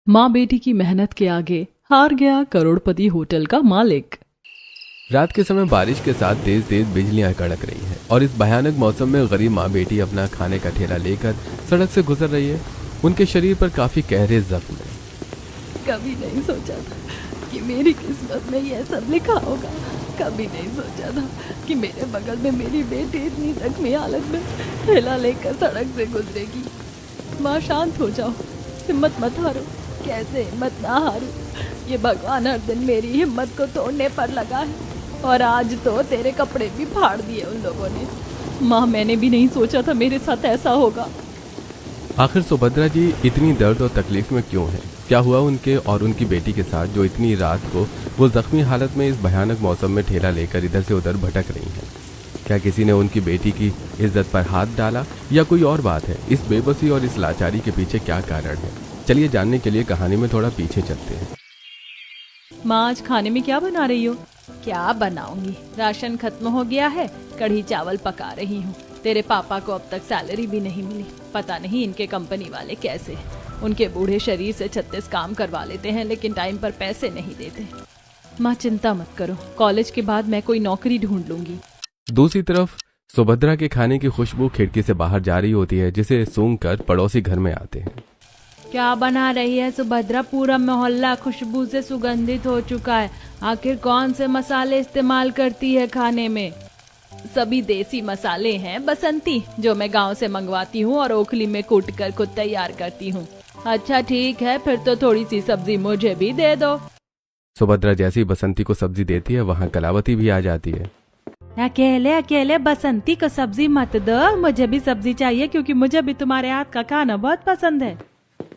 माँ बेटी की मेहनत के आगे हार गया करोड़पति होटल का मालिक। रात के समय बारिश के साथ तेज तेज बिजलियां कड़क रही हैं और इस भयानक मौसम में गरीब माँ बेटी अपना खाने का ठेला लेकर सड़क से गुजर रही है। उनके शरीर पर काफी गहरे जख्म हैं। कभी नहीं सोचा था कि मेरी किस्मत में यह सब लिखा होगा। कभी नहीं सोचा था कि मेरे बगल में मेरी बेटी इतनी जख्मी हालत में ठेला लेकर सड़क से गुजरेगी। माँ शांत हो जाओ, हिम्मत मत हारो। कैसे हिम्मत ना हारूं? ये भगवान हर दिन मेरी हिम्मत को तोड़ने पर लगा है और आज तो तेरे कपड़े भी फाड़ दिए उन लोगों ने। माँ मैंने भी नहीं सोचा था मेरे साथ ऐसा होगा। आखिर सुभद्रा जी इतनी दर्द और तकलीफ में क्यों है? क्या हुआ उनके और उनकी बेटी के साथ जो इतनी रात को वो जख्मी हालत में इस भयानक मौसम में ठेला लेकर इधर से उधर भटक रही हैं? क्या किसी ने उनकी बेटी की इज्जत पर हाथ डाला या कोई और बात है? इस बेबसी और इस लाचारी के पीछे क्या कारण है? चलिए जानने के लिए कहानी में थोड़ा पीछे चलते हैं। माँ आज खाने में क्या बना रही हो? क्या बनाऊंगी, राशन खत्म हो गया है, कढ़ी चावल पका रही हूँ। तेरे पापा को अब तक सैलरी भी नहीं मिली। पता नहीं इनके कंपनी वाले कैसे हैं। उनके बूढ़े शरीर से 36 काम करवा लेते हैं लेकिन टाइम पर पैसे नहीं देते। माँ चिंता मत करो, कॉलेज के बाद मैं कोई नौकरी ढूंढ लूंगी। दूसरी तरफ सुभद्रा के खाने की खुशबू खिड़की से बाहर जा रही होती है, जिसे सूंघकर पड़ोसी घर में आते हैं। क्या बना रही है सुभद्रा? पूरा मोहल्ला खुशबू से सुगंधित हो चुका है। आखिर कौन से मसाले इस्तेमाल करती है खाने में? सभी देसी मसाले हैं बसंती, जो मैं गांव से मंगवाती हूँ और ओखली में कूट कर खुद तैयार करती हूँ। अच्छा ठीक है, फिर तो थोड़ी सी सब्जी मुझे भी दे दो। सुभद्रा जैसी बसंती को सब्जी देती है, वहाँ कलावती भी आ जाती है। अकेले अकेले बसंती को सब्जी मत दो, मुझे भी सब्जी चाहिए क्योंकि मुझे भी तुम्हारे हाथ का खाना बहुत पसंद है।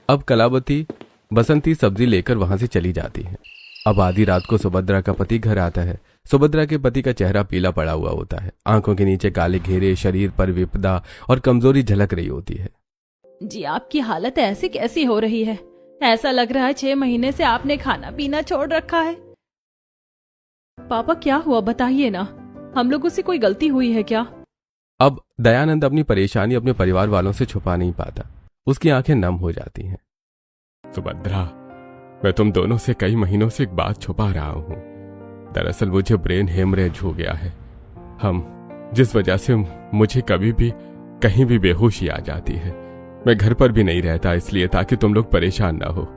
अब कलावती बसंती सब्जी लेकर वहां से चली जाती है। अब आधी रात को सुभद्रा का पति घर आता है। सुभद्रा के पति का चेहरा पीला पड़ा हुआ होता है, आंखों के नीचे काले घेरे, शरीर पर विपदा और कमजोरी झलक रही होती है। जी आपकी हालत ऐसी कैसी हो रही है? ऐसा लग रहा है 6 महीने से आपने खाना पीना छोड़ रखा है। पापा क्या हुआ बताइए ना, हम लोगों से कोई गलती हुई है क्या? अब दयानंद अपनी परेशानी अपने परिवार वालों से छुपा नहीं पाता। उसकी आंखें नम हो जाती हैं। सुभद्रा, मैं तुम दोनों से कई महीनों से एक बात छुपा रहा हूं। दरअसल मुझे ब्रेन हेमरेज हो गया है, जिस वजह से मुझे कभी भी कहीं भी बेहोशी आ जाती है। मैं घर पर भी नहीं रहता इसलिए ताकि तुम लोग परेशान ना हो।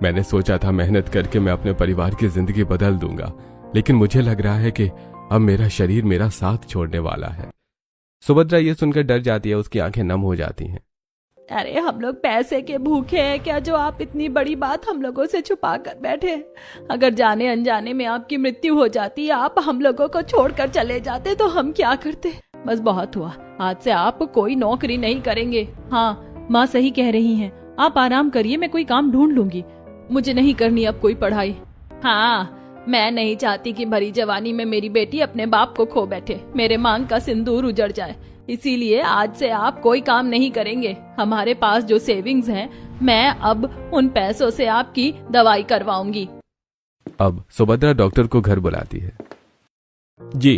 मैंने सोचा था मेहनत करके मैं अपने परिवार की जिंदगी बदल दूंगा, लेकिन मुझे लग रहा है कि अब मेरा शरीर मेरा साथ छोड़ने वाला है। सुभद्रा ये सुनकर डर जाती है, उसकी आंखें नम हो जाती हैं। अरे हम लोग पैसे के भूखे हैं क्या, जो आप इतनी बड़ी बात हम लोगों से छुपा कर बैठे हैं? अगर जाने अनजाने में आपकी मृत्यु हो जाती, आप हम लोगों को छोड़कर चले जाते तो हम क्या करते? बस बहुत हुआ, आज से आप कोई नौकरी नहीं करेंगे। हाँ माँ सही कह रही हैं, आप आराम करिए, मैं कोई काम ढूंढ लूंगी। मुझे नहीं करनी अब कोई पढ़ाई। हाँ मैं नहीं चाहती कि भरी जवानी में मेरी बेटी अपने बाप को खो बैठे, मेरे मांग का सिंदूर उजड़ जाए। इसीलिए आज से आप कोई काम नहीं करेंगे। हमारे पास जो सेविंग्स हैं, मैं अब उन पैसों से आपकी दवाई करवाऊंगी। अब सुभद्रा डॉक्टर को घर बुलाती है। जी,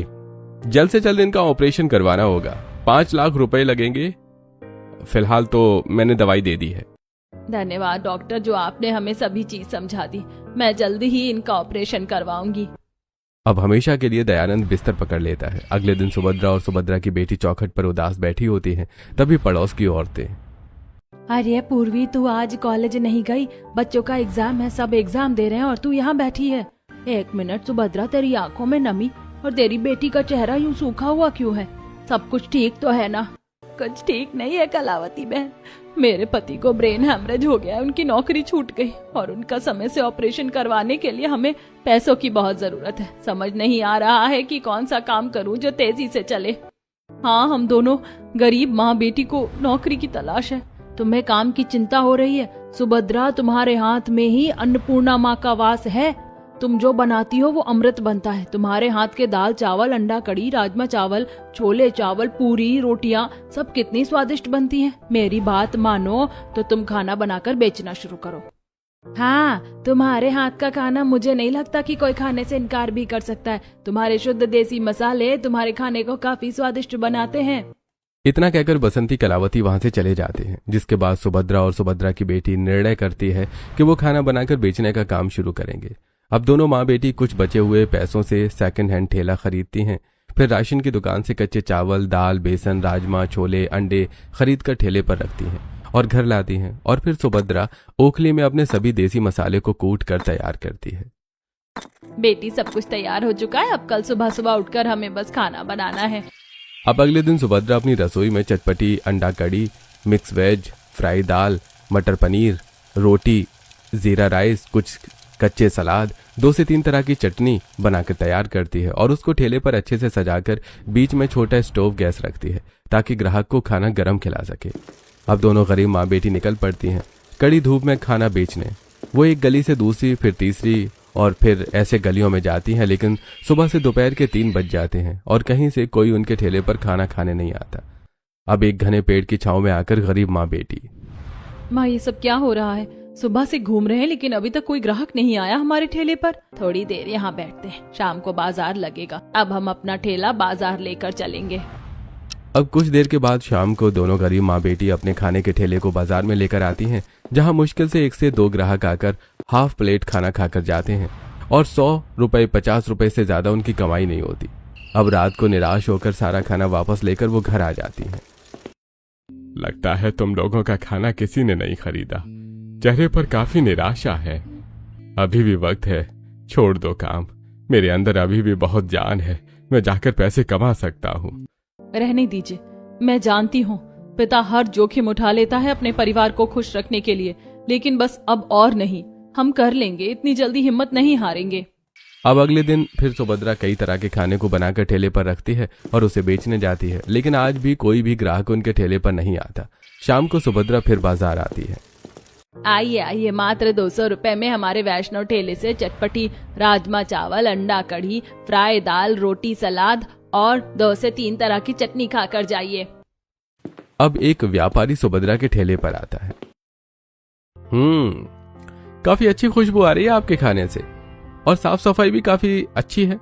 जल्द से जल्द इनका ऑपरेशन करवाना होगा, 5 लाख रुपए लगेंगे। फिलहाल तो मैंने दवाई दे दी है। धन्यवाद डॉक्टर, जो आपने हमें सभी चीज समझा दी। मैं जल्दी ही इनका ऑपरेशन करवाऊंगी। अब हमेशा के लिए दयानंद बिस्तर पकड़ लेता है। अगले दिन सुभद्रा और सुभद्रा की बेटी चौखट पर उदास बैठी होती हैं। तभी पड़ोस की औरतें, अरे पूर्वी, तू आज कॉलेज नहीं गई? बच्चों का एग्जाम है, सब एग्जाम दे रहे हैं और तू यहाँ बैठी है। 1 मिनट सुभद्रा, तेरी आंखों में नमी और तेरी बेटी का चेहरा यूं सूखा हुआ क्यों है? सब कुछ ठीक तो है ना? कुछ ठीक नहीं है कलावती बहन, मेरे पति को ब्रेन हैमरेज हो गया है, उनकी नौकरी छूट गई और उनका समय से ऑपरेशन करवाने के लिए हमें पैसों की बहुत जरूरत है। समझ नहीं आ रहा है कि कौन सा काम करूं जो तेजी से चले। हाँ हम दोनों गरीब माँ बेटी को नौकरी की तलाश है। तुम्हें काम की चिंता हो रही है? सुभद्रा, तुम्हारे हाथ में ही अन्नपूर्णा माँ का वास है। तुम जो बनाती हो वो अमृत बनता है। तुम्हारे हाथ के दाल चावल, अंडा कड़ी, राजमा चावल, छोले चावल, पूरी, रोटियां सब कितनी स्वादिष्ट बनती हैं। मेरी बात मानो तो तुम खाना बनाकर बेचना शुरू करो। हाँ, तुम्हारे हाथ का खाना मुझे नहीं लगता कि कोई खाने से इनकार भी कर सकता है। तुम्हारे शुद्ध देसी मसाले तुम्हारे खाने को काफी स्वादिष्ट बनाते हैं। इतना कहकर बसंती कलावती वहां से चले जाते हैं, जिसके बाद सुभद्रा और सुभद्रा की बेटी निर्णय करती है कि वो खाना बनाकर बेचने का काम शुरू करेंगे। अब दोनों माँ बेटी कुछ बचे हुए पैसों से सेकंड हैंड ठेला खरीदती हैं, फिर राशन की दुकान से कच्चे चावल, दाल, बेसन, राजमा, छोले, अंडे खरीद कर ठेले पर रखती हैं और घर लाती हैं। और फिर सुभद्रा ओखली में अपने सभी देसी मसाले को कूट कर तैयार करती है। बेटी, सब कुछ तैयार हो चुका है, अब कल सुबह सुबह उठकर हमें बस खाना बनाना है। अब अगले दिन सुभद्रा अपनी रसोई में चटपटी अंडा कड़ी, मिक्स वेज, फ्राई दाल, मटर पनीर, रोटी, जीरा राइस, कुछ कच्चे सलाद, 2 से 3 तरह की चटनी बनाकर तैयार करती है और उसको ठेले पर अच्छे से सजाकर बीच में छोटा स्टोव गैस रखती है ताकि ग्राहक को खाना गर्म खिला सके। अब दोनों गरीब माँ बेटी निकल पड़ती हैं कड़ी धूप में खाना बेचने। वो एक गली से दूसरी, फिर तीसरी और फिर ऐसे गलियों में जाती हैं, लेकिन सुबह से दोपहर के 3 बज जाते हैं और कहीं से कोई उनके ठेले पर खाना खाने नहीं आता। अब एक घने पेड़ की छांव में आकर गरीब माँ बेटी, माँ, ये सब क्या हो रहा है? सुबह से घूम रहे हैं लेकिन अभी तक कोई ग्राहक नहीं आया हमारे ठेले पर। थोड़ी देर यहाँ बैठते हैं, शाम को बाजार लगेगा, अब हम अपना ठेला बाजार लेकर चलेंगे। अब कुछ देर के बाद शाम को दोनों गरीब माँ बेटी अपने खाने के ठेले को बाजार में लेकर आती हैं, जहां मुश्किल से 1 से 2 ग्राहक आकर हाफ प्लेट खाना खाकर जाते हैं और 100 रुपए 50 रुपए से ज्यादा उनकी कमाई नहीं होती। अब रात को निराश होकर सारा खाना वापस लेकर वो घर आ जाती हैं। लगता है तुम लोगों का खाना किसी ने नहीं खरीदा, चेहरे पर काफी निराशा है। अभी भी वक्त है, छोड़ दो काम, मेरे अंदर अभी भी बहुत जान है, मैं जाकर पैसे कमा सकता हूँ। रहने दीजिए, मैं जानती हूँ पिता हर जोखिम उठा लेता है अपने परिवार को खुश रखने के लिए, लेकिन बस अब और नहीं, हम कर लेंगे, इतनी जल्दी हिम्मत नहीं हारेंगे। अब अगले दिन फिर सुभद्रा कई तरह के खाने को बनाकर ठेले पर रखती है और उसे बेचने जाती है, लेकिन आज भी कोई भी ग्राहक उनके ठेले पर नहीं आता। शाम को सुभद्रा फिर बाजार आती है। आइए आइए, मात्र 200 रुपए में हमारे वैष्णव ठेले से चटपटी राजमा चावल, अंडा कढ़ी, फ्राई दाल, रोटी, सलाद और 2 से 3 तरह की चटनी खाकर जाइए। अब एक व्यापारी सुभद्रा के ठेले पर आता है। काफी अच्छी खुशबू आ रही है आपके खाने से और साफ सफाई भी काफी अच्छी है।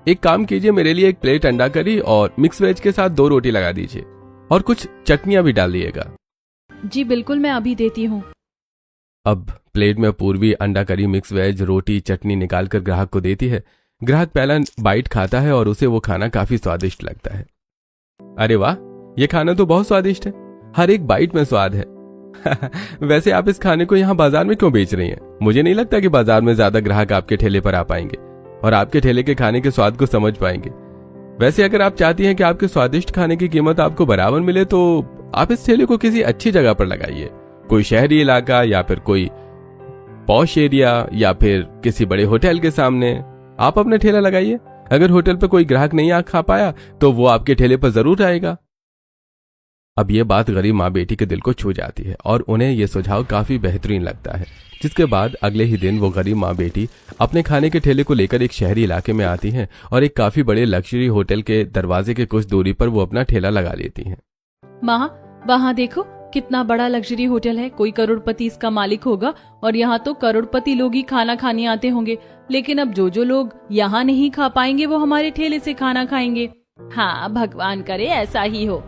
एक काम कीजिए, मेरे लिए 1 प्लेट अंडा करी और मिक्स वेज के साथ 2 रोटी लगा दीजिए और कुछ चटनियां भी डाल दिएगा। जी बिल्कुल, मैं अभी देती हूँ। अब प्लेट में पूर्वी अंडा करी, मिक्स वेज, रोटी, चटनी निकालकर ग्राहक को देती है। ग्राहक पहला बाइट खाता है और उसे वो खाना काफी स्वादिष्ट लगता है। अरे वाह, ये खाना तो बहुत स्वादिष्ट है, हर एक बाइट में स्वाद है। वैसे आप इस खाने को यहाँ बाजार में क्यों बेच रही हैं? मुझे नहीं लगता कि बाजार में ज्यादा ग्राहक आपके ठेले पर आ पाएंगे और आपके ठेले के खाने के स्वाद को समझ पाएंगे। वैसे अगर आप चाहती हैं कि आपके स्वादिष्ट खाने की कीमत आपको बराबर मिले तो आप इस ठेले को किसी अच्छी जगह पर लगाइए, कोई शहरी इलाका या फिर कोई पॉश एरिया या फिर किसी बड़े होटल के सामने आप अपने ठेला लगाइए। अगर होटल पे कोई ग्राहक नहीं आ खा पाया तो वो आपके ठेले पर जरूर आएगा। अब ये बात गरीब माँ बेटी के दिल को छू जाती है और उन्हें यह सुझाव काफी बेहतरीन लगता है, जिसके बाद अगले ही दिन वो गरीब माँ बेटी अपने खाने के ठेले को लेकर एक शहरी इलाके में आती हैं और एक काफी बड़े लग्जरी होटल के दरवाजे के कुछ दूरी पर वो अपना ठेला लगा लेती हैं। माँ, वहाँ देखो कितना बड़ा लग्जरी होटल है, कोई करोड़पति इसका मालिक होगा और यहाँ तो करोड़पति लोग ही खाना खाने आते होंगे, लेकिन अब जो लोग यहाँ नहीं खा पाएंगे वो हमारे ठेले से खाना खाएंगे। हाँ, भगवान करे ऐसा ही हो।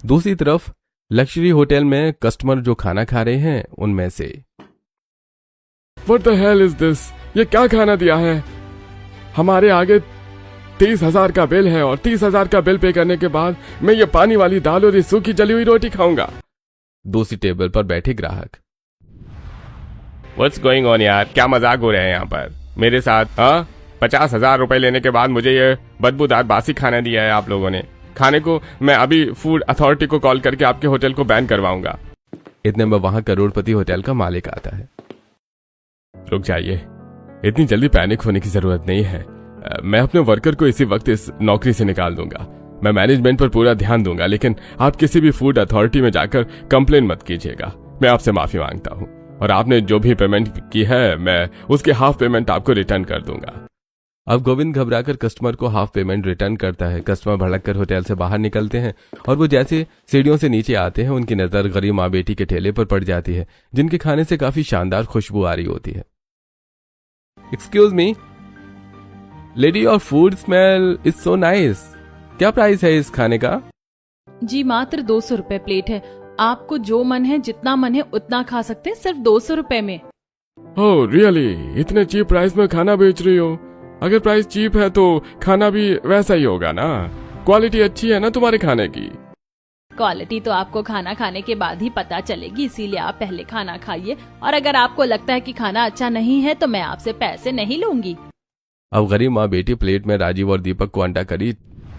दूसरी तरफ लग्जरी होटल में कस्टमर जो खाना खा रहे हैं उनमें से, What the hell is this? ये क्या खाना दिया है? हमारे आगे 30,000 का बिल है और 30,000 का बिल पे करने के बाद मैं ये पानी वाली दाल और ये सूखी जली हुई रोटी खाऊंगा। दूसरी टेबल पर बैठे ग्राहक, What's going on यार, क्या मजाक हो रहा है यहाँ पर मेरे साथ? 50,000 रुपए लेने के बाद मुझे ये बदबूदार बासी खाना दिया है आप लोगों ने। खाने को मैं अभी फूड अथॉरिटी को कॉल करके आपके होटल को बैन करवाऊंगा। इतने में वहां करोड़पति होटल का मालिक आता है। रुक जाइए, इतनी जल्दी पैनिक होने की जरूरत नहीं है। मैं अपने वर्कर को इसी वक्त इस नौकरी से निकाल दूंगा। मैं मैनेजमेंट पर पूरा ध्यान दूंगा, लेकिन आप किसी भी फूड अथॉरिटी में जाकर कंप्लेन मत कीजिएगा। मैं आपसे माफी मांगता हूं और आपने जो भी पेमेंट की है मैं उसके हाफ पेमेंट आपको रिटर्न कर दूंगा। अब गोविंद घबराकर कस्टमर को हाफ पेमेंट रिटर्न करता है। कस्टमर भड़क कर होटल से बाहर निकलते हैं और वो जैसे सीढ़ियों से नीचे आते हैं उनकी नजर गरीब माँ बेटी के ठेले पर पड़ जाती है, जिनके खाने से काफी शानदार खुशबू आ रही होती है। Excuse me lady, your food smell is so nice. क्या प्राइस है इस खाने का? जी मात्र 200 रुपए प्लेट है। आपको जो मन है, जितना मन है उतना खा सकते हैं, सिर्फ 200 रुपए में। ओह रियली, इतने चीप प्राइस में खाना बेच रही हो? अगर प्राइस चीप है तो खाना भी वैसा ही होगा ना? क्वालिटी अच्छी है ना तुम्हारे खाने की? क्वालिटी तो आपको खाना खाने के बाद ही पता चलेगी, इसीलिए आप पहले खाना खाइए, और अगर आपको लगता है कि खाना अच्छा नहीं है तो मैं आपसे पैसे नहीं लूंगी। अब गरीब माँ बेटी प्लेट में राजीव और दीपक को अंडा करी,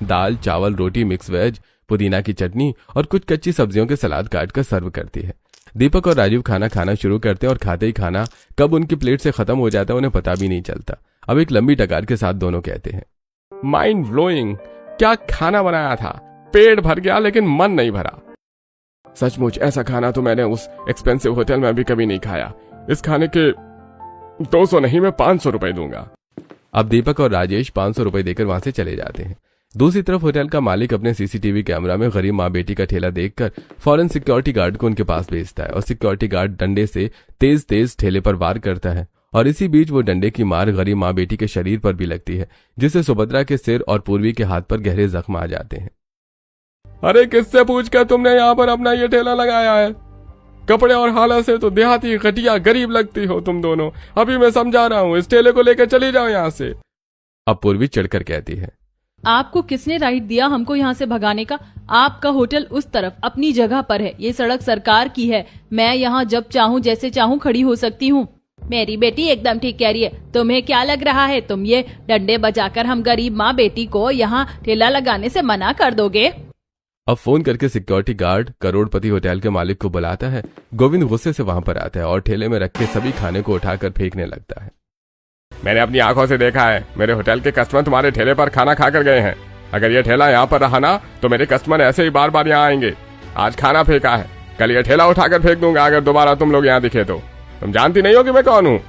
दाल, चावल, रोटी, मिक्स वेज, पुदीना की चटनी और कुछ कच्ची सब्जियों के सलाद काट कर सर्व करती है। दीपक और राजीव खाना खाना शुरू करते हैं और खाते ही खाना कब उनकी प्लेट से खत्म हो जाता है उन्हें पता भी नहीं चलता। अब एक लंबी टकार के साथ दोनों कहते हैं, माइंड ब्लोइंग, क्या खाना बनाया था, पेट भर गया लेकिन मन नहीं भरा। सचमुच ऐसा खाना तो मैंने उस एक्सपेंसिव होटल में भी कभी नहीं खाया। इस खाने के 200 नहीं, मैं 500 रुपए दूंगा। अब दीपक और राजेश 500 रुपए देकर वहां से चले जाते हैं। दूसरी तरफ होटल का मालिक अपने सीसीटीवी कैमरा में गरीब माँ बेटी का ठेला देखकर फौरन सिक्योरिटी गार्ड को उनके पास भेजता है और सिक्योरिटी गार्ड डंडे से तेज तेज ठेले पर वार करता है और इसी बीच वो डंडे की मार गरीब माँ बेटी के शरीर पर भी लगती है, जिससे सुभद्रा के सिर और पूर्वी के हाथ पर गहरे जख्म आ जाते हैं। अरे किससे पूछकर तुमने यहाँ पर अपना ये ठेला लगाया है? कपड़े और हालत से तो देहाती, घटिया, गरीब लगती हो तुम दोनों। अभी मैं समझा रहा हूँ, इस ठेले को लेकर चली जाओ यहाँ से। अब पूर्वी चढ़कर कहती है, आपको किसने राइट दिया हमको यहाँ से भगाने का? आपका होटल उस तरफ अपनी जगह पर है, ये सड़क सरकार की है। मैं यहाँ जब चाहूँ जैसे चाहूँ खड़ी हो सकती हूँ। मेरी बेटी एकदम ठीक कह रही है। तुम्हें क्या लग रहा है, तुम ये डंडे बजाकर हम गरीब माँ बेटी को यहाँ ठेला लगाने से मना कर दोगे? अब फोन करके सिक्योरिटी गार्ड करोड़पति होटल के मालिक को बुलाता है। गोविंद गुस्से से वहां पर आता है और ठेले में रखे सभी खाने को उठाकर फेंकने लगता है। मैंने अपनी आंखों से देखा है, मेरे होटल के कस्टमर तुम्हारे ठेले पर खाना खाकर गए हैं। अगर ये ठेला यहाँ पर रहा ना तो मेरे कस्टमर ऐसे ही बार बार यहाँ आएंगे। आज खाना फेंका है, कल ये ठेला उठाकर फेंक दूंगा अगर दोबारा तुम लोग यहाँ दिखे तो। तुम जानती नहीं हो कि मैं कौन हूँ।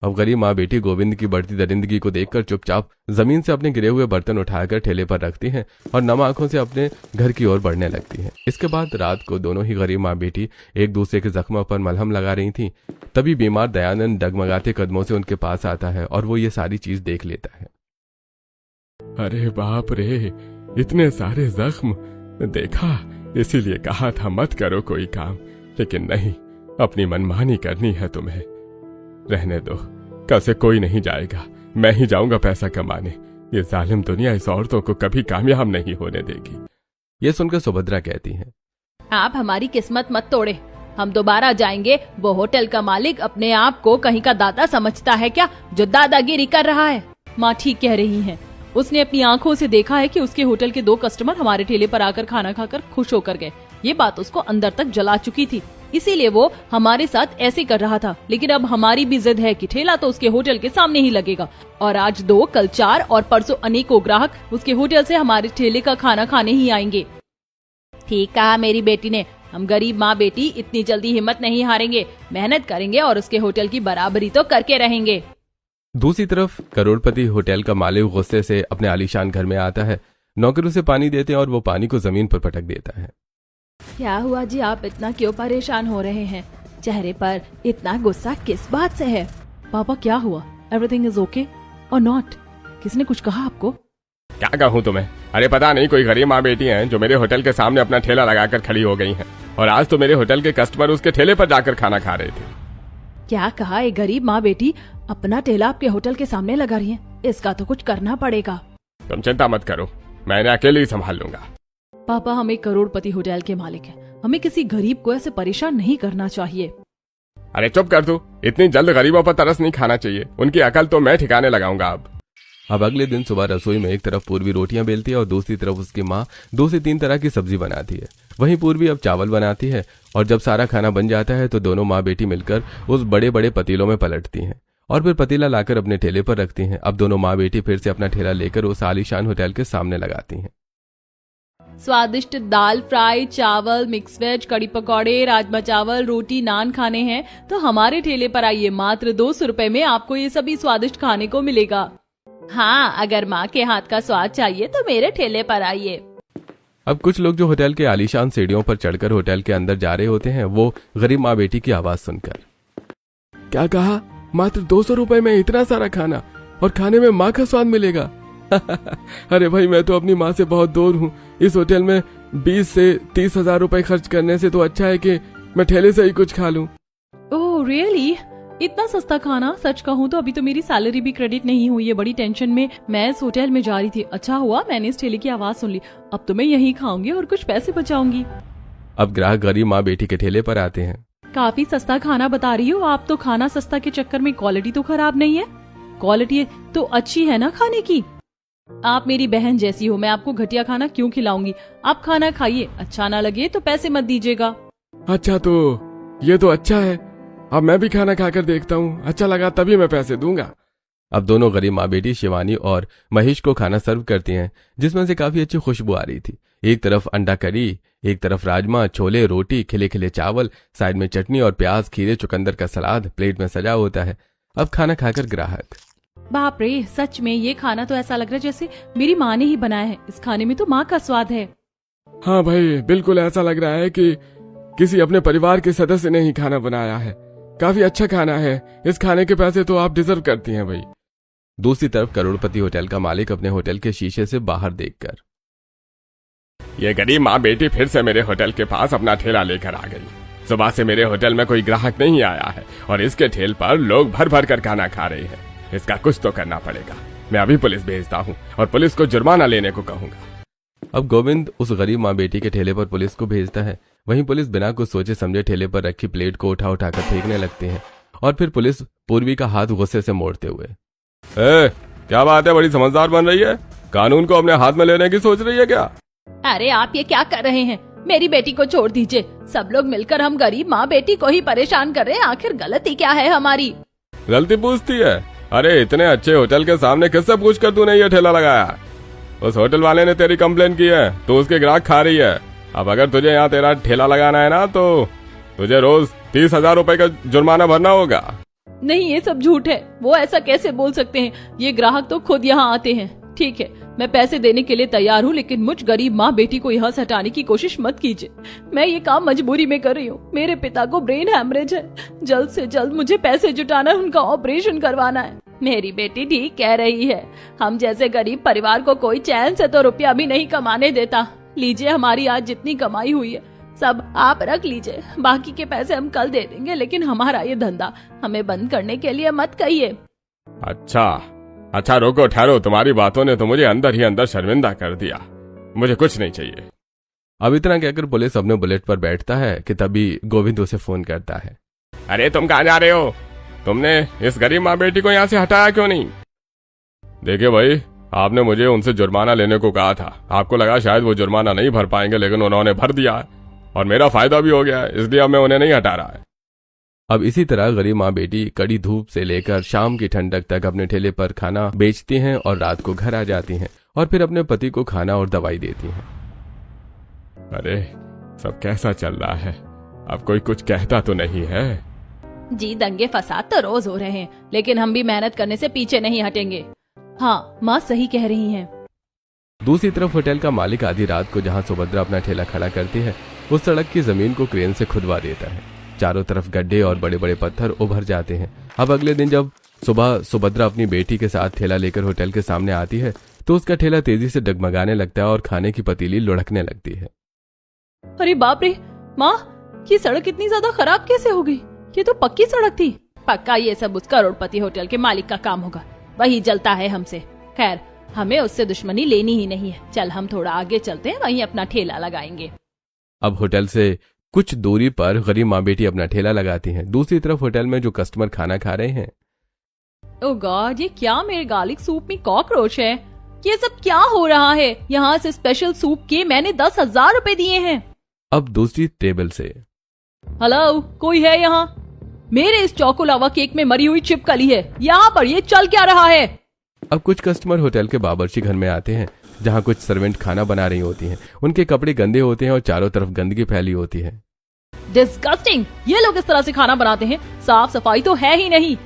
अब गरीब माँ बेटी गोविंद की बढ़ती दरिंदगी को देखकर चुपचाप जमीन से अपने गिरे हुए बर्तन उठाकर ठेले पर रखती हैं और नम आंखों से अपने घर की ओर बढ़ने लगती हैं। इसके बाद रात को दोनों ही गरीब माँ बेटी एक दूसरे के जख्मों पर मलहम लगा रही थीं। तभी बीमार दयानंद डगमगाते कदमों से उनके पास आता है और वो ये सारी चीज देख लेता है। अरे बाप रे, इतने सारे जख्म देखा, इसीलिए कहा था मत करो कोई काम, लेकिन नहीं, अपनी मनमानी करनी है तुम्हें। रहने दो, कल से कोई नहीं जाएगा, मैं ही जाऊंगा पैसा कमाने। ये जालिम दुनिया इस औरतों को कभी कामयाब नहीं होने देगी। ये सुनकर सुभद्रा कहती है, आप हमारी किस्मत मत तोड़े, हम दोबारा जाएंगे। वो होटल का मालिक अपने आप को कहीं का दादा समझता है क्या, जो दादागिरी कर रहा है? माँ ठीक कह रही हैं। उसने अपनी आंखों से देखा है कि उसके होटल के 2 कस्टमर हमारे ठेले पर आकर खाना खाकर खुश होकर गए। ये बात उसको अंदर तक जला चुकी थी, इसीलिए वो हमारे साथ ऐसे कर रहा था। लेकिन अब हमारी भी जिद है कि ठेला तो उसके होटल के सामने ही लगेगा, और आज 2, कल 4 और परसों अनेकों ग्राहक उसके होटल से हमारे ठेले का खाना खाने ही आएंगे। ठीक कहा मेरी बेटी ने, हम गरीब माँ बेटी इतनी जल्दी हिम्मत नहीं हारेंगे, मेहनत करेंगे और उसके होटल की बराबरी तो करके रहेंगे। दूसरी तरफ करोड़पति होटल का मालिक गुस्से से अपने आलीशान घर में आता है। नौकर उसे पानी देते हैं और वो पानी को जमीन पर पटक देता है। क्या हुआ जी, आप इतना क्यों परेशान हो रहे हैं? चेहरे पर इतना गुस्सा किस बात से है? पापा क्या हुआ? एवरीथिंग इज ओके और नॉट? किसने कुछ कहा आपको? क्या कहूँ तुम्हें? अरे पता नहीं, कोई गरीब माँ बेटी हैं जो मेरे होटल के सामने अपना ठेला लगाकर खड़ी हो गई हैं, और आज तो मेरे होटल के कस्टमर उसके ठेले पर जाकर खाना खा रहे थे। क्या कहा? एक गरीब माँ बेटी अपना ठेला आपके होटल के सामने लगा रही है? इसका तो कुछ करना पड़ेगा। तुम चिंता मत करो, मैं अकेले ही संभाल लूंगा। पापा, हम एक करोड़पति होटल के मालिक हैं, हमें किसी गरीब को ऐसे परेशान नहीं करना चाहिए। अरे चुप कर तू, इतनी जल्द गरीबों पर तरस नहीं खाना चाहिए, उनकी अकल तो मैं ठिकाने लगाऊंगा। अब अगले दिन सुबह रसोई में एक तरफ पूर्वी रोटियां बेलती है और दूसरी तरफ उसकी माँ 2 से 3 तरह की सब्जी बनाती है। वहीं पूर्वी अब चावल बनाती है, और जब सारा खाना बन जाता है तो दोनों माँ बेटी मिलकर उस बड़े बड़े पतीलों में पलटती हैं और फिर पतीला लाकर अपने ठेले पर रखती हैं। अब दोनों माँ बेटी फिर से अपना ठेला लेकर उस आलीशान होटल के सामने लगाती हैं। स्वादिष्ट दाल फ्राई, चावल, मिक्स वेज, कड़ी पकौड़े, राजमा चावल, रोटी, नान खाने हैं तो हमारे ठेले पर आइए। मात्र 200 रुपए में आपको ये सभी स्वादिष्ट खाने को मिलेगा। हाँ, अगर माँ के हाथ का स्वाद चाहिए तो मेरे ठेले पर आइए। अब कुछ लोग जो होटल के आलीशान सीढ़ियों पर चढ़कर होटल के अंदर जा रहे होते हैं, वो गरीब माँ बेटी की आवाज सुनकर, क्या कहा? मात्र 200 रुपए में इतना सारा खाना, और खाने में माँ का स्वाद मिलेगा? अरे भाई, मैं तो अपनी माँ से बहुत दूर हूँ। इस होटल में 20 से 30 हजार रुपए खर्च करने से तो अच्छा है कि मैं ठेले से ही कुछ खा लूं। ओह रियली, इतना सस्ता खाना? सच कहूँ तो अभी तो मेरी सैलरी भी क्रेडिट नहीं हुई है, बड़ी टेंशन में मैं इस होटल में जा रही थी। अच्छा हुआ मैंने इस ठेले की आवाज सुन ली, अब तो मैं यहीं खाऊंगी और कुछ पैसे बचाऊंगी। अब ग्राहक गरीब माँ बेटी के ठेले पर आते हैं। काफी सस्ता खाना बता रही हो आप तो, खाना सस्ता के चक्कर में क्वालिटी तो खराब नहीं है? क्वालिटी तो अच्छी है ना खाने की? आप मेरी बहन जैसी हो, मैं आपको घटिया खाना क्यों खिलाऊंगी? आप खाना खाइए, अच्छा ना लगे तो पैसे मत दीजिएगा। अच्छा तो ये तो अच्छा है, अब मैं भी खाना खाकर देखता हूँ, अच्छा लगा तभी मैं पैसे दूंगा। अब दोनों गरीब माँ बेटी शिवानी और महेश को खाना सर्व करती हैं, जिसमें से काफी अच्छी खुशबू आ रही थी। एक तरफ अंडा करी, एक तरफ राजमा, छोले, रोटी, खिले खिले चावल, साइड में चटनी और प्याज, खीरे, चुकंदर का सलाद प्लेट में सजा होता है। अब खाना खाकर ग्राहक, बाप रे, सच में ये खाना तो ऐसा लग रहा है जैसे मेरी माँ ने ही बनाया है। इस खाने में तो माँ का स्वाद है। हाँ भाई, बिल्कुल ऐसा लग रहा है कि किसी अपने परिवार के सदस्य ने ही खाना बनाया है। काफी अच्छा खाना है, इस खाने के पैसे तो आप डिजर्व करती हैं भाई। दूसरी तरफ करोड़पति होटल का मालिक अपने होटल के शीशे से बाहर देखकर, ये गरीब माँ बेटी फिर से मेरे होटल के पास अपना ठेला लेकर आ गई। सुबह से मेरे होटल में कोई ग्राहक नहीं आया है और इसके ठेल पर लोग भर भर कर खाना खा रहे हैं। इसका कुछ तो करना पड़ेगा। मैं अभी पुलिस भेजता हूँ और पुलिस को जुर्माना लेने को कहूंगा। अब गोविंद उस गरीब माँ बेटी के ठेले पर पुलिस को भेजता है। वहीं पुलिस बिना कुछ सोचे समझे ठेले पर रखी प्लेट को उठा उठाकर फेंकने लगते हैं और फिर पुलिस पूर्वी का हाथ गुस्से से मोड़ते हुए, क्या बात है, बड़ी समझदार बन रही है, कानून को अपने हाथ में लेने की सोच रही है क्या? अरे आप ये क्या कर रहे हैं? मेरी बेटी को छोड़ दीजिए। सब लोग मिलकर हम गरीब माँ बेटी को ही परेशान कर रहे हैं। आखिर गलती क्या है हमारी? गलती पूछती है? अरे इतने अच्छे होटल के सामने किससे पूछ कर तूने ये ठेला लगाया? उस होटल वाले ने तेरी कंप्लेन की है, तो उसके ग्राहक खा रही है। अब अगर तुझे यहाँ तेरा ठेला लगाना है ना, तो तुझे रोज 30,000 रुपए का जुर्माना भरना होगा। नहीं, ये सब झूठ है। वो ऐसा कैसे बोल सकते हैं? ये ग्राहक तो खुद यहाँ आते हैं। ठीक है, मैं पैसे देने के लिए तैयार हूँ, लेकिन मुझ गरीब माँ बेटी को यहाँ से हटाने की कोशिश मत कीजिए। मैं ये काम मजबूरी में कर रही हूँ। मेरे पिता को ब्रेन हैमरेज है। जल्द से जल्द मुझे पैसे जुटाना है, उनका ऑपरेशन करवाना है। मेरी बेटी ठीक कह रही है, हम जैसे गरीब परिवार को कोई चैन से तो रुपया भी नहीं कमाने देता। लीजिए, हमारी आज जितनी कमाई हुई है सब आप रख लीजिए, बाकी के पैसे हम कल दे देंगे, लेकिन हमारा ये धंधा हमें बंद करने के लिए मत कहिए। अच्छा रोको, ठहरो, तुम्हारी बातों ने तो मुझे अंदर ही अंदर शर्मिंदा कर दिया। मुझे कुछ नहीं चाहिए। अब इतना कहकर पुलिस अपने बुलेट पर बैठता है कि तभी गोविंद उसे फोन करता है। अरे तुम कहाँ जा रहे हो? तुमने इस गरीब माँ बेटी को यहाँ से हटाया क्यों नहीं? देखिए भाई, आपने मुझे उनसे जुर्माना लेने को कहा था। आपको लगा शायद वो जुर्माना नहीं भर पाएंगे, लेकिन उन्होंने भर दिया है और मेरा फायदा भी हो गया है, इसलिए अब मैं उन्हें नहीं हटा रहा है। अब इसी तरह गरीब माँ बेटी कड़ी धूप से लेकर शाम की ठंडक तक अपने ठेले पर खाना बेचती हैं और रात को घर आ जाती हैं और फिर अपने पति को खाना और दवाई देती हैं। अरे सब कैसा चल रहा है? अब कोई कुछ कहता तो नहीं है? जी, दंगे फसाद तो रोज हो रहे हैं, लेकिन हम भी मेहनत करने से पीछे नहीं हटेंगे। हाँ, माँ सही कह रही हैं। दूसरी तरफ होटल का मालिक आधी रात को जहाँ सुभद्रा अपना ठेला खड़ा करती है, उस सड़क की जमीन को क्रेन से खुदवा देता है। चारों तरफ गड्ढे और बड़े बड़े पत्थर उभर जाते हैं। अब अगले दिन जब सुबह सुभद्रा अपनी बेटी के साथ ठेला लेकर होटल के सामने आती है, तो उसका ठेला तेजी से डगमगाने लगता है और खाने की पतीली लुढ़कने लगती है। अरे बाप रे, माँ, ये सड़क इतनी ज्यादा खराब कैसे हो गई? ये तो पक्की सड़क थी। पक्का ये सब उस करोड़पति होटल के मालिक का काम होगा, वही जलता है हमसे। खैर, हमें उससे दुश्मनी लेनी ही नहीं है। चल हम थोड़ा आगे चलते हैं, वहीं अपना ठेला लगाएंगे। अब होटल से कुछ दूरी पर गरीब माँ बेटी अपना ठेला लगाती हैं। दूसरी तरफ होटल में जो कस्टमर खाना खा रहे हैं, ओह गॉड, ये क्या मेरे गार्लिक सूप में कॉकरोच है? ये सब क्या हो रहा है? यहाँ से स्पेशल सूप के मैंने 10,000 रुपए दिए हैं। अब दूसरी टेबल से, हेलो, कोई है यहाँ? मेरे इस चौको लावा केक में मरी हुई छिपकली है। यहाँ पर ये चल क्या रहा है? अब कुछ कस्टमर होटल के बावर्ची घर में आते हैं, जहाँ कुछ सर्वेंट खाना बना रही होती हैं। उनके कपड़े गंदे होते हैं और चारों तरफ गंदगी फैली होती है। डिस्गस्टिंग! ये लोग इस तरह से खाना बनाते हैं? साफ सफाई तो है ही नहीं।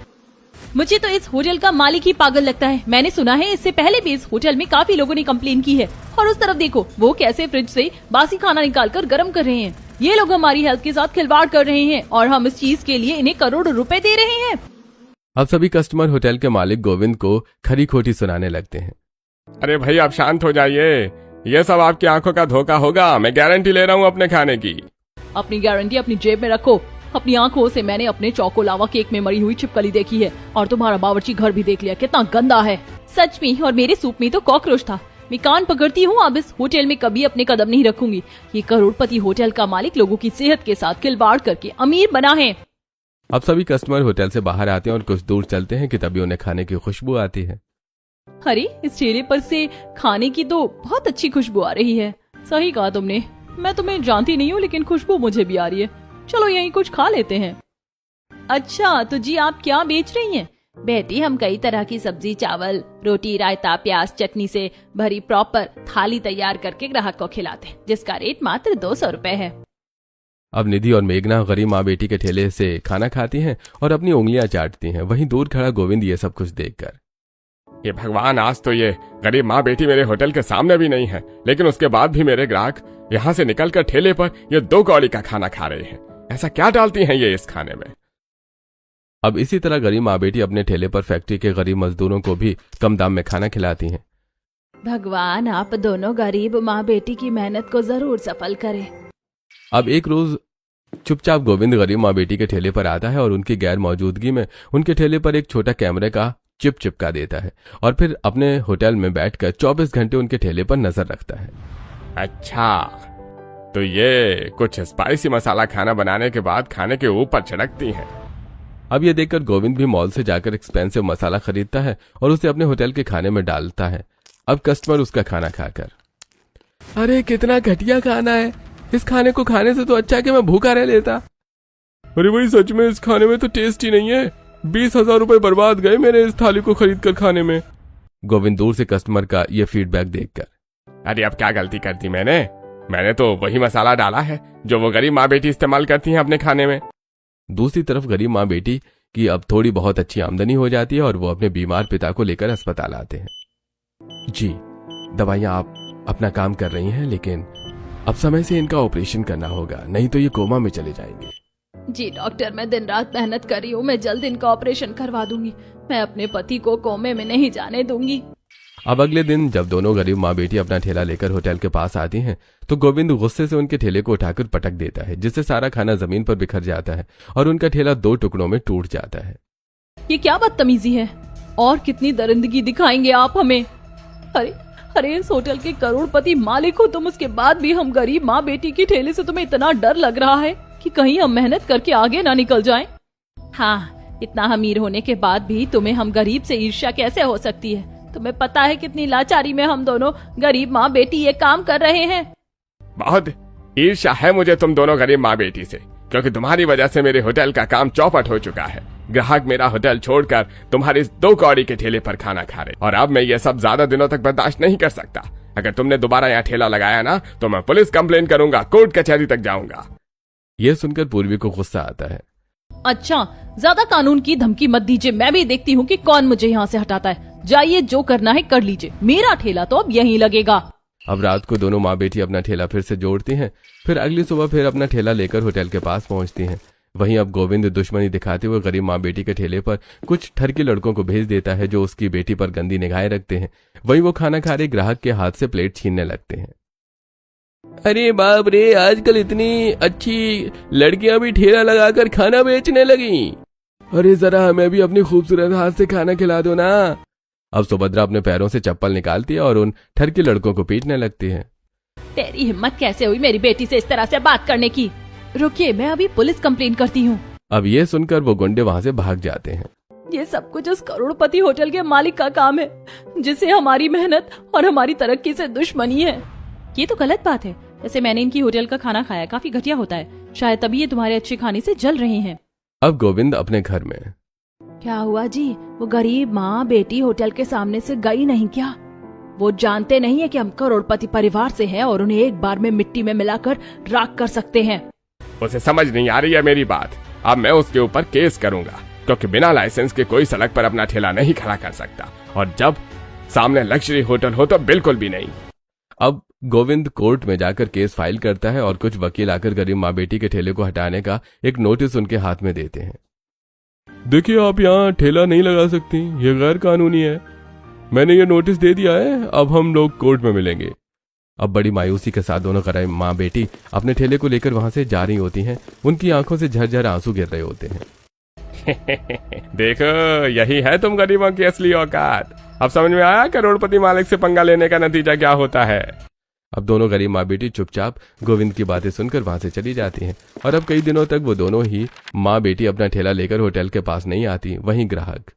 मुझे तो इस होटल का मालिक ही पागल लगता है। मैंने सुना है इससे पहले भी इस होटल में काफी लोगों ने कंप्लेन की है। और उस तरफ देखो, वो कैसे फ्रिज से बासी खाना निकालकर गर्म कर रहे हैं। ये लोग हमारी हेल्थ के साथ खिलवाड़ कर रहे हैं और हम इस चीज के लिए इन्हें करोड़ों रुपए दे रहे हैं। अब सभी कस्टमर होटल के मालिक गोविंद को खरी खोटी सुनाने लगते हैं। अरे भाई, आप शांत हो जाइए। ये सब आपकी आंखों का धोखा होगा, मैं गारंटी ले रहा हूँ अपने खाने की। अपनी गारंटी अपनी जेब में रखो। अपनी आंखों से मैंने अपने चौको लावा केक में मरी हुई छिपकली देखी है और तुम्हारा बावर्ची घर भी देख लिया, कितना गंदा है। सच में, और मेरे सूप में तो कॉकरोच था। मैं कान पकड़ती हूँ, अब इस होटल में कभी अपने कदम नहीं रखूंगी। ये करोड़पति होटल का मालिक लोगों की सेहत के साथ खिलवाड़ करके अमीर बना है। अब सभी कस्टमर होटल से बाहर आते हैं और कुछ दूर चलते हैं कि तभी उन्हें खाने की खुशबू आती है। अरे, इस ठेले पर से खाने की तो बहुत अच्छी खुशबू आ रही है। सही कहा तुमने, मैं तुम्हें जानती नहीं हूँ लेकिन खुशबू मुझे भी आ रही है। चलो यहीं कुछ खा लेते हैं। अच्छा, तो जी आप क्या बेच रही हैं? बेटी, हम कई तरह की सब्जी, चावल, रोटी, रायता, प्याज, चटनी से भरी प्रॉपर थाली तैयार करके ग्राहक को खिलाते हैं, जिसका रेट मात्र 200 रुपए है। अब निधि और मेघना गरीब माँ बेटी के ठेले से खाना खाती हैं और अपनी उंगलियां चाटती हैं। वहीं दूर खड़ा गोविंद ये सब कुछ देखकर, ये भगवान, आज तो ये गरीब माँ बेटी मेरे होटल के सामने भी नहीं है, लेकिन उसके बाद भी मेरे ग्राहक यहाँ से निकलकर ठेले पर ये 2 कौड़ी का खाना खा रहे हैं। ऐसा क्या डालती हैं ये इस खाने में? अब इसी तरह गरीब माँ बेटी अपने ठेले पर फैक्ट्री के गरीब मजदूरों को भी कम दाम में खाना खिलाती हैं। भगवान, आप दोनों गरीब माँ बेटी की मेहनत को जरूर सफल करें। अब एक रोज चुपचाप गोविंद गरीब माँ बेटी के ठेले पर आता है और उनकी गैर मौजूदगी में उनके ठेले पर एक छोटा कैमरे का चिप चिपका देता है और फिर अपने होटल में बैठकर 24 घंटे उनके ठेले पर नजर रखता है। अच्छा, तो ये कुछ स्पाइसी मसाला खाना बनाने के बाद खाने के ऊपर छिड़कती हैं। अब ये देखकर गोविंद भी मॉल से जाकर एक्सपेंसिव मसाला खरीदता है और उसे अपने होटल के खाने में डालता है। अब कस्टमर उसका खाना खाकर, अरे कितना घटिया खाना है, इस खाने को खाने से तो अच्छा कि मैं भूखा रह लेता। अरे भाई, सच में इस खाने में तो टेस्ट ही नहीं है, 20,000 रुपए बर्बाद गए मेरे इस थाली को खरीद कर खाने में। गोविंद दूर से कस्टमर का ये फीडबैक देखकर, अरे अब क्या गलती कर दी मैंने तो वही मसाला डाला है जो वो गरीब माँ बेटी इस्तेमाल करती हैं अपने खाने में। दूसरी तरफ गरीब माँ बेटी की अब थोड़ी बहुत अच्छी आमदनी हो जाती है और वो अपने बीमार पिता को लेकर अस्पताल आते हैं। जी, दवाइयाँ आप अपना काम कर रही हैं, लेकिन अब समय से इनका ऑपरेशन करना होगा, नहीं तो ये कोमा में चले जाएंगे। जी डॉक्टर, मैं दिन रात मेहनत कर रही हूँ, मैं जल्द इनका ऑपरेशन करवा दूंगी। मैं अपने पति को कोमे में नहीं जाने दूंगी। अब अगले दिन जब दोनों गरीब माँ बेटी अपना ठेला लेकर होटल के पास आती हैं, तो गोविंद गुस्से से उनके ठेले को उठाकर पटक देता है, जिससे सारा खाना जमीन पर बिखर जाता है और उनका ठेला 2 टुकड़ों में टूट जाता है। ये क्या बदतमीजी है, और कितनी दरिंदगी दिखाएंगे आप हमें। अरे, इस होटल के करोड़पति मालिक हो तुम, उसके बाद भी हम गरीब माँ बेटी के ठेले से तुम्हें इतना डर लग रहा है कि कहीं हम मेहनत करके आगे ना निकल जाएं। हाँ, इतना अमीर होने के बाद भी तुम्हें हम गरीब से ईर्ष्या कैसे हो सकती है? तुम्हें पता है कितनी लाचारी में हम दोनों गरीब माँ बेटी ये काम कर रहे हैं। बहुत ईर्ष्या है मुझे तुम दोनों गरीब माँ बेटी से, क्योंकि तुम्हारी वजह से मेरे होटल का काम चौपट हो चुका है। ग्राहक मेरा होटल छोड़कर तुम्हारे इस 2 कौड़ी के ठेले पर खाना खा रहे, और अब मैं ये सब ज्यादा दिनों तक बर्दाश्त नहीं कर सकता। अगर तुमने दोबारा यहाँ ठेला लगाया ना, तो मैं पुलिस कंप्लेन करूंगा, कोर्ट कचहरी तक जाऊंगा। ये सुनकर पूर्वी को गुस्सा आता है। अच्छा, ज्यादा कानून की धमकी मत दीजिए, मैं भी देखती हूँ कि कौन मुझे यहाँ से हटाता है। जाइए, जो करना है कर लीजिए, मेरा ठेला तो अब यहीं लगेगा। अब रात को दोनों माँ बेटी अपना ठेला फिर से जोड़ती हैं, फिर अगली सुबह फिर अपना ठेला लेकर होटल के पास पहुंचती हैं। वहीं अब गोविंद दुश्मनी दिखाते हुए गरीब माँ बेटी के ठेले पर कुछ ठरकी लड़कों को भेज देता है, जो उसकी बेटी पर गंदी निगाहें रखते हैं। वहीं वो खाना खा रहे ग्राहक के हाथ से प्लेट छीनने लगते हैं। अरे बाप रे, आजकल इतनी अच्छी लड़कियां भी ठेला लगाकर खाना बेचने लगी। अरे जरा हमें भी अपनी खूबसूरत हाथ से खाना खिला दो ना। अब सुभद्रा अपने पैरों से चप्पल निकालती है और उन ठरकी लड़कों को पीटने लगती है। तेरी हिम्मत कैसे हुई मेरी बेटी से इस तरह से बात करने की? रुकिए, मैं अभी पुलिस कंप्लेन करती हूँ। अब ये सुनकर वो गुंडे वहाँ से भाग जाते हैं। ये सब कुछ उस करोड़पति होटल के मालिक का काम है, जिसे हमारी मेहनत और हमारी तरक्की से दुश्मनी है। ये तो गलत बात है। जैसे मैंने इनकी होटल का खाना खाया, काफी घटिया होता है, शायद तभी ये तुम्हारे अच्छे खाने से जल रहे हैं। अब गोविंद अपने घर में, क्या हुआ जी? वो गरीब माँ बेटी होटल के सामने से गई नहीं क्या? वो जानते नहीं है कि हम करोड़पति परिवार से हैं और उन्हें एक बार में मिट्टी में मिलाकर राख कर सकते हैं। उसे समझ नहीं आ रही है मेरी बात। अब मैं उसके ऊपर केस करूंगा, क्योंकि बिना लाइसेंस के कोई सड़क पर अपना ठेला नहीं खड़ा कर सकता, और जब सामने लग्जरी होटल हो तो बिल्कुल भी नहीं। अब गोविंद कोर्ट में जाकर केस फाइल करता है और कुछ वकील आकर गरीब माँ बेटी के ठेले को हटाने का एक नोटिस उनके हाथ में देते हैं। देखिए, आप यहाँ ठेला नहीं लगा सकती, ये गैर कानूनी है। मैंने ये नोटिस दे दिया है, अब हम लोग कोर्ट में मिलेंगे। अब बड़ी मायूसी के साथ दोनों गरीब माँ बेटी अपने ठेले को लेकर वहां से जा रही होती हैं। उनकी आंखों से झरझर आंसू गिर रहे होते हैं। देखो, यही है तुम गरीबों की असली औकात। अब समझ में आया करोड़पति मालिक से पंगा लेने का नतीजा क्या होता है। अब दोनों गरीब माँ बेटी चुपचाप गोविंद की बातें सुनकर वहां से चली जाती हैं और अब कई दिनों तक वो दोनों ही माँ बेटी अपना ठेला लेकर होटल के पास नहीं आती। वहीं ग्राहक,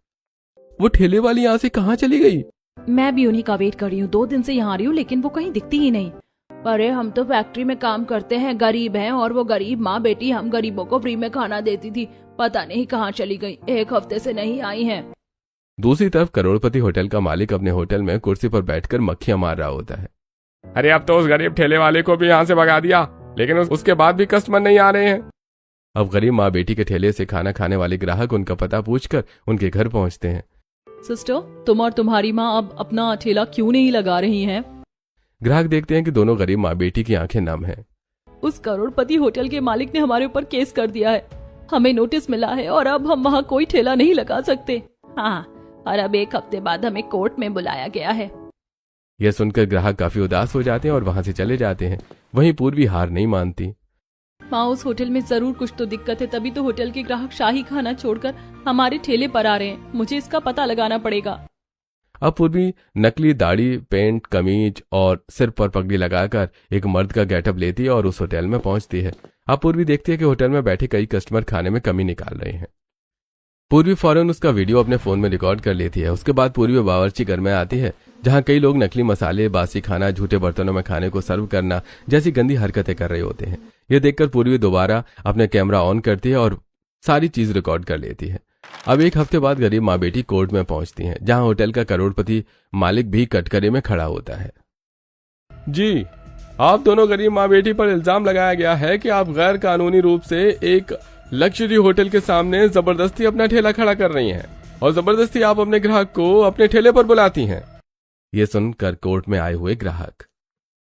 वो ठेले वाली यहाँ से कहाँ चली गई? मैं भी उन्हीं का वेट कर रही हूँ, 2 दिन से यहाँ आ रही हूँ लेकिन वो कहीं दिखती ही नहीं। अरे हम तो फैक्ट्री में काम करते हैं, गरीब हैं, और वो गरीब माँ बेटी हम गरीबों को फ्री में खाना देती थी, पता नहीं कहाँ चली गई, 1 हफ्ते से नहीं आई हैं। दूसरी तरफ करोड़पति होटल का मालिक अपने होटल में कुर्सी पर बैठकर मक्खियां मार रहा होता है। अरे अब तो उस गरीब ठेले वाले को भी यहाँ से भगा दिया, लेकिन उसके बाद भी कस्टमर नहीं आ रहे हैं। अब गरीब माँ बेटी के ठेले से खाना खाने वाले ग्राहक उनका पता पूछकर उनके घर पहुंचते हैं। सिस्टर, तुम और तुम्हारी माँ अब अपना ठेला क्यों नहीं लगा रही हैं? ग्राहक देखते हैं कि दोनों गरीब माँ बेटी की आंखें नम हैं। उस करोड़पति होटल के मालिक ने हमारे ऊपर केस कर दिया है, हमें नोटिस मिला है और अब हम वहाँ कोई ठेला नहीं लगा सकते। हाँ, और अब 1 हफ्ते बाद हमें कोर्ट में बुलाया गया है। यह सुनकर ग्राहक काफी उदास हो जाते हैं और वहां से चले जाते हैं। वहीं पूर्वी हार नहीं मानती। माँ, उस होटल में जरूर कुछ तो दिक्कत है, तभी तो होटल के ग्राहक शाही खाना छोड़कर हमारे ठेले पर आ रहे हैं। मुझे इसका पता लगाना पड़ेगा। अब पूर्वी नकली दाढ़ी, पेंट, कमीज और सिर पर पगड़ी लगाकर एक मर्द का गेटअप लेती है और उस होटल में पहुंचती है। अब पूर्वी देखती है कि होटल में बैठे कई कस्टमर खाने में कमी निकाल रहे हैं। पूर्वी फौरन उसका वीडियो अपने फोन में रिकॉर्ड कर लेती है। उसके बाद पूर्वी बावर्ची घर में आती है, जहां कई लोग नकली मसाले, बासी खाना, झूठे बर्तनों में खाने को सर्व करना जैसी गंदी हरकतें कर रहे होते हैं। यह देखकर पूर्वी दोबारा अपने कैमरा ऑन करती है और सारी चीज रिकॉर्ड कर लेती है। अब 1 हफ्ते बाद गरीब माँ बेटी कोर्ट में पहुंचती हैं, जहां होटल का करोड़पति मालिक भी कटघरे में खड़ा होता है। जी, आप दोनों गरीब माँ बेटी पर इल्जाम लगाया गया है कि आप गैर कानूनी रूप से एक लग्जरी होटल के सामने जबरदस्ती अपना ठेला खड़ा कर रही हैं और जबरदस्ती आप अपने ग्राहक को अपने ठेले पर बुलाती हैं। ये सुनकर कोर्ट में आए हुए ग्राहक,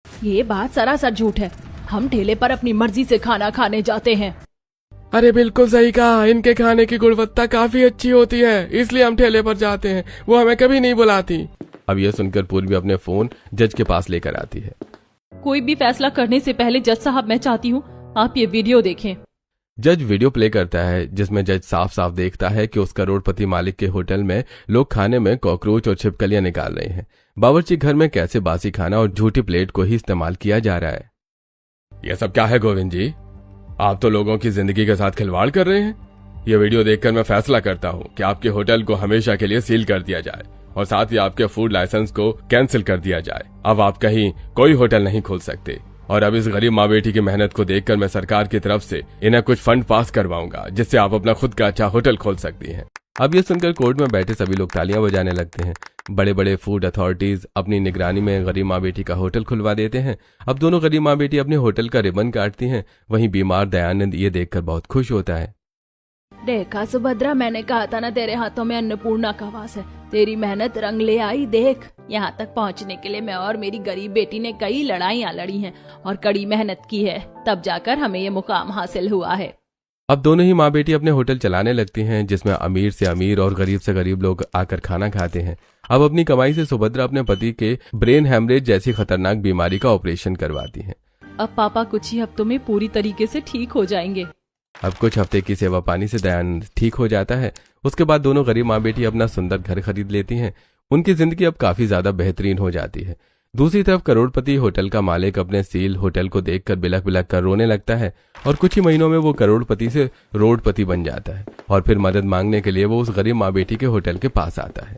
ये बात सरासर झूठ है, हम ठेले पर अपनी मर्जी से खाना खाने जाते हैं। अरे बिल्कुल सही कहा, इनके खाने की गुणवत्ता काफी अच्छी होती है, इसलिए हम ठेले पर जाते हैं, वो हमें कभी नहीं बुलाती। अब यह सुनकर पूर्वी अपने फोन जज के पास लेकर आती है। कोई भी फैसला करने से पहले जज साहब, मैं चाहती हूँ आप ये वीडियो देखें। जज वीडियो प्ले करता है, जिसमें जज साफ साफ देखता है कि उस करोड़पति मालिक के होटल में लोग खाने में कॉकरोच और छिपकलियां निकाल रहे हैं। बावर्ची घर में कैसे बासी खाना और झूठी प्लेट को ही इस्तेमाल किया जा रहा है। यह सब क्या है गोविंद जी? आप तो लोगों की जिंदगी के साथ खिलवाड़ कर रहे हैं। यह वीडियो देखकर मैं फैसला करता हूँ कि आपके होटल को हमेशा के लिए सील कर दिया जाए और साथ ही आपके फूड लाइसेंस को कैंसिल कर दिया जाए। अब आप कहीं कोई होटल नहीं खोल सकते और अब इस गरीब माँ बेटी की मेहनत को देखकर मैं सरकार की तरफ से इन्हें कुछ फंड पास करवाऊंगा, जिससे आप अपना खुद का अच्छा होटल खोल सकती हैं। अब ये सुनकर कोर्ट में बैठे सभी लोग तालियां बजाने लगते हैं। बड़े बड़े फूड अथॉरिटीज अपनी निगरानी में गरीब माँ बेटी का होटल खुलवा देते हैं। अब दोनों गरीब माँ बेटी अपने होटल का रिबन काटती हैं। वहीं बीमार दयानंद ये देखकर बहुत खुश होता है। देखा सुभद्रा, मैंने कहा था ना तेरे हाथों में अन्नपूर्णा का वास है। तेरी मेहनत रंग ले आई। देख, यहाँ तक पहुँचने के लिए मैं और मेरी गरीब बेटी ने कई लड़ाइयाँ लड़ी हैं और कड़ी मेहनत की है, तब जाकर हमें ये मुकाम हासिल हुआ है। अब दोनों ही माँ बेटी अपने होटल चलाने लगती हैं, जिसमें अमीर से अमीर और गरीब से गरीब लोग आकर खाना खाते हैं। अब अपनी कमाई से सुभद्रा अपने पति के ब्रेन हैमरेज जैसी खतरनाक बीमारी का ऑपरेशन करवाती हैं। अब पापा कुछ ही हफ्तों में पूरी तरीके से ठीक हो जाएंगे। अब कुछ हफ्ते की सेवा पानी से दयानंद ठीक हो जाता है। उसके बाद दोनों गरीब माँ बेटी अपना सुंदर घर खरीद लेती हैं। उनकी जिंदगी अब काफी ज्यादा बेहतरीन हो जाती है। दूसरी तरफ करोड़पति होटल का मालिक अपने सील होटल को देखकर बिलख बिलख कर रोने लगता है और कुछ ही महीनों में वो करोड़पति से रोडपति बन जाता है और फिर मदद मांगने के लिए वो उस गरीब माँ बेटी के होटल के पास आता है।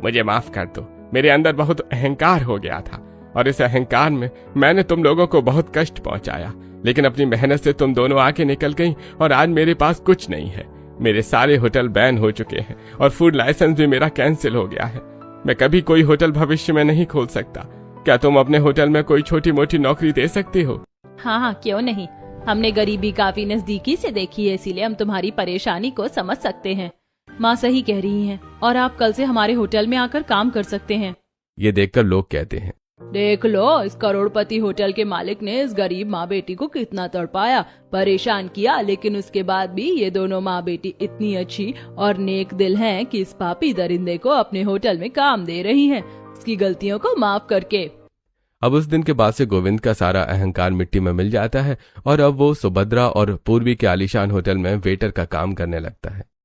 मुझे माफ कर दो, मेरे अंदर बहुत अहंकार हो गया था और इस अहंकार में मैंने तुम लोगों को बहुत कष्ट पहुंचाया, लेकिन अपनी मेहनत से तुम दोनों आके निकल गई और आज मेरे पास कुछ नहीं है। मेरे सारे होटल बैन हो चुके हैं और फूड लाइसेंस भी मेरा कैंसिल हो गया है। मैं कभी कोई होटल भविष्य में नहीं खोल सकता। क्या तुम अपने होटल में कोई छोटी मोटी नौकरी दे सकती हो? हाँ, क्यों नहीं। हमने गरीबी काफी नजदीकी से देखी है, इसीलिए हम तुम्हारी परेशानी को समझ सकते हैं। माँ सही कह रही हैं और आप कल से हमारे होटल में आकर काम कर सकते हैं। ये देखकर लोग कहते हैं, देख लो, इस करोड़पति होटल के मालिक ने इस गरीब माँ बेटी को कितना तड़पाया, परेशान किया, लेकिन उसके बाद भी ये दोनों माँ बेटी इतनी अच्छी और नेक दिल हैं कि इस पापी दरिंदे को अपने होटल में काम दे रही हैं, उसकी गलतियों को माफ करके। अब उस दिन के बाद से गोविंद का सारा अहंकार मिट्टी में मिल जाता है और अब वो सुभद्रा और पूर्वी के आलीशान होटल में वेटर का काम करने लगता है।